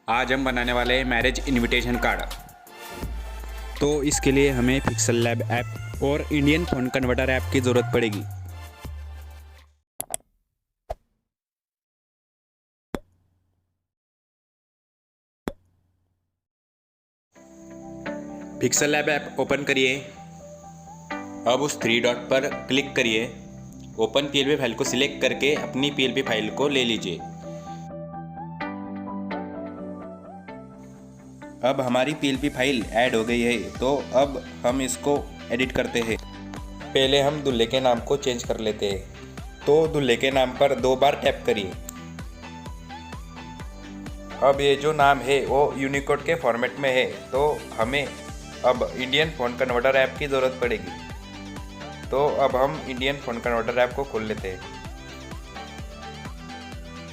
आज हम बनाने वाले हैं मैरिज इनविटेशन कार्ड। तो इसके लिए हमें पिक्सेलैब ऐप और इंडियन फ़ॉन्ट कन्वर्टर ऐप की ज़रूरत पड़ेगी। पिक्सेलैब ऐप ओपन करिए। अब उस 3 डॉट पर क्लिक करिए। ओपन पीएलपी फाइल को सिलेक्ट करके अपनी पीएलपी फाइल को ले लीजिए। अब हमारी पीएलपी फाइल ऐड हो गई है, तो अब हम इसको एडिट करते हैं। पहले हम दूल्हे के नाम को चेंज कर लेते हैं। तो दूल्हे के नाम पर 2 बार टैप करिए। अब ये जो नाम है वो यूनिकोड के फॉर्मेट में है, तो हमें अब इंडियन फ़ॉन्ट कन्वर्टर ऐप की ज़रूरत पड़ेगी। तो अब हम इंडियन फ़ॉन्ट कन्वर्टर ऐप को खोल लेते हैं।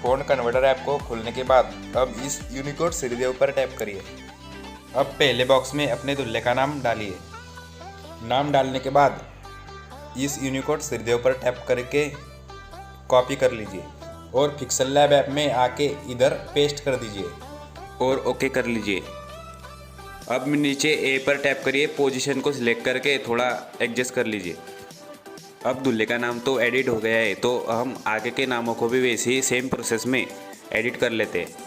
फ़ॉन्ट कन्वर्टर ऐप को खोलने के बाद अब इस यूनिकोड सीरीज पर टैप करिए। अब पहले बॉक्स में अपने दूल्हे का नाम डालिए। नाम डालने के बाद इस यूनिकोड सीरीज पर टैप करके कॉपी कर लीजिए और पिक्सेलैब ऐप में आके इधर पेस्ट कर दीजिए और ओके कर लीजिए। अब नीचे ए पर टैप करिए, पोजीशन को सिलेक्ट करके थोड़ा एडजस्ट कर लीजिए। अब दूल्हे का नाम तो एडिट हो गया है, तो हम आगे के नामों को भी वैसे ही सेम प्रोसेस में एडिट कर लेते हैं।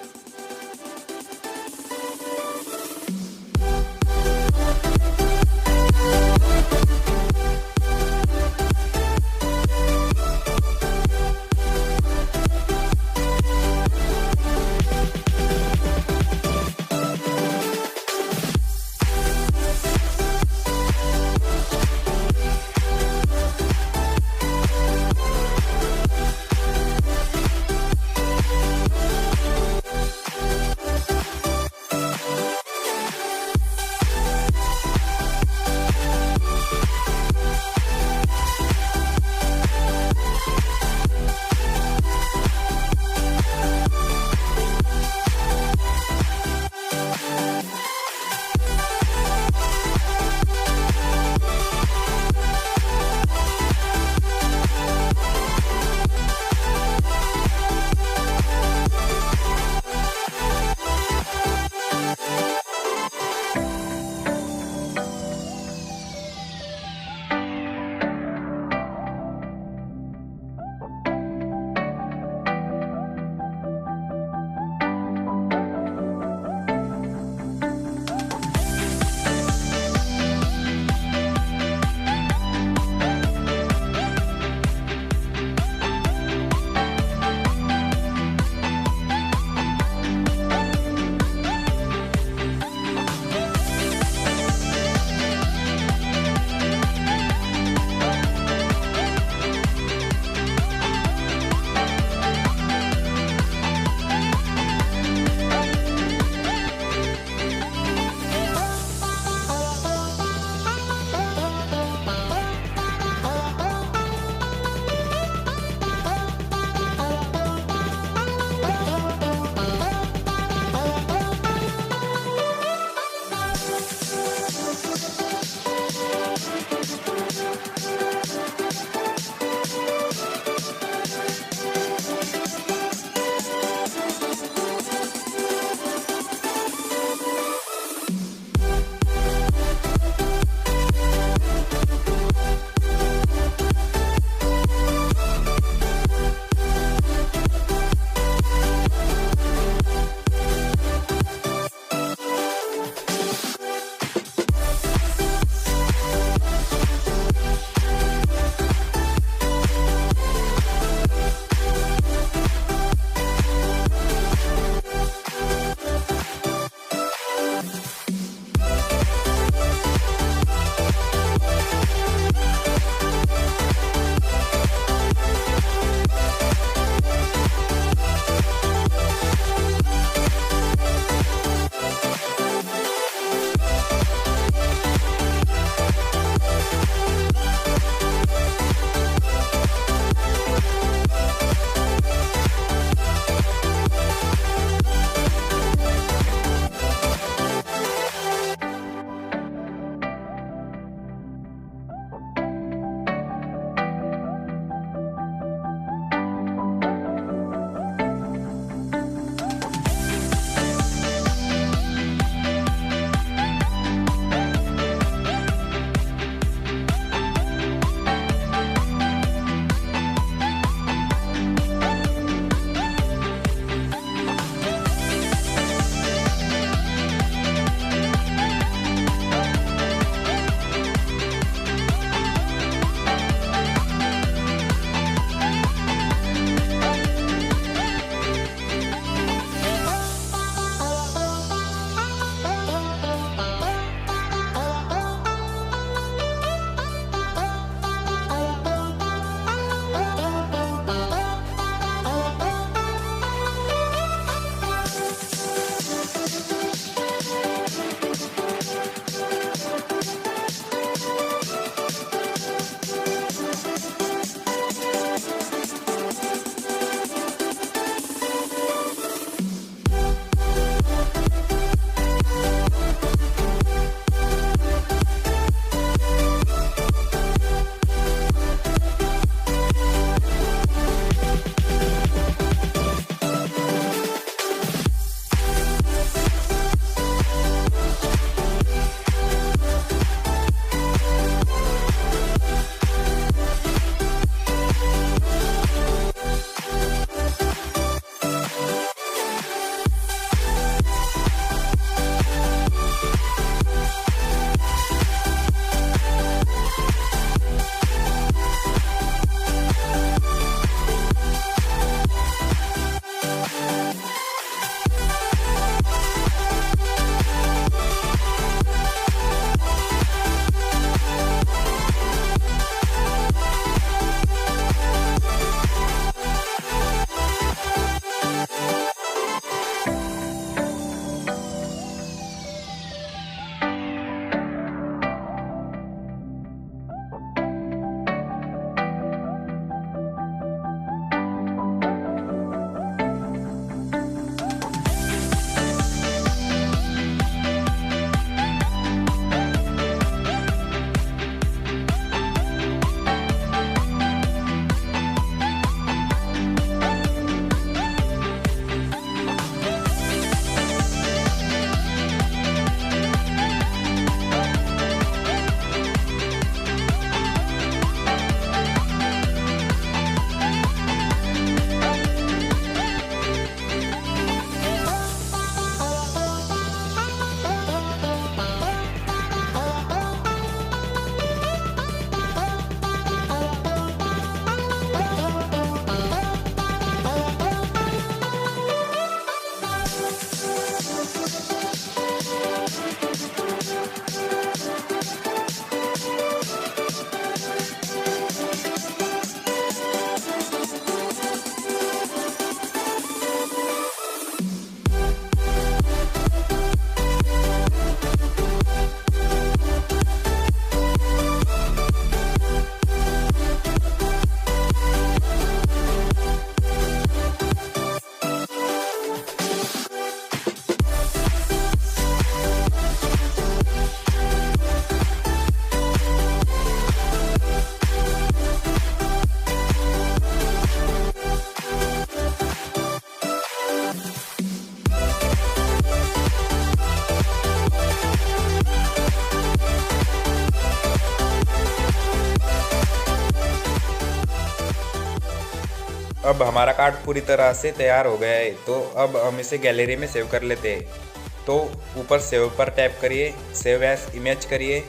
अब हमारा कार्ड पूरी तरह से तैयार हो गया है, तो अब हम इसे गैलरी में सेव कर लेते हैं। तो ऊपर सेव पर टैप करिए, सेव एज इमेज करिए,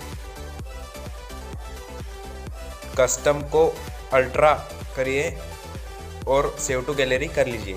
कस्टम को अल्ट्रा करिए और सेव टू गैलरी कर लीजिए।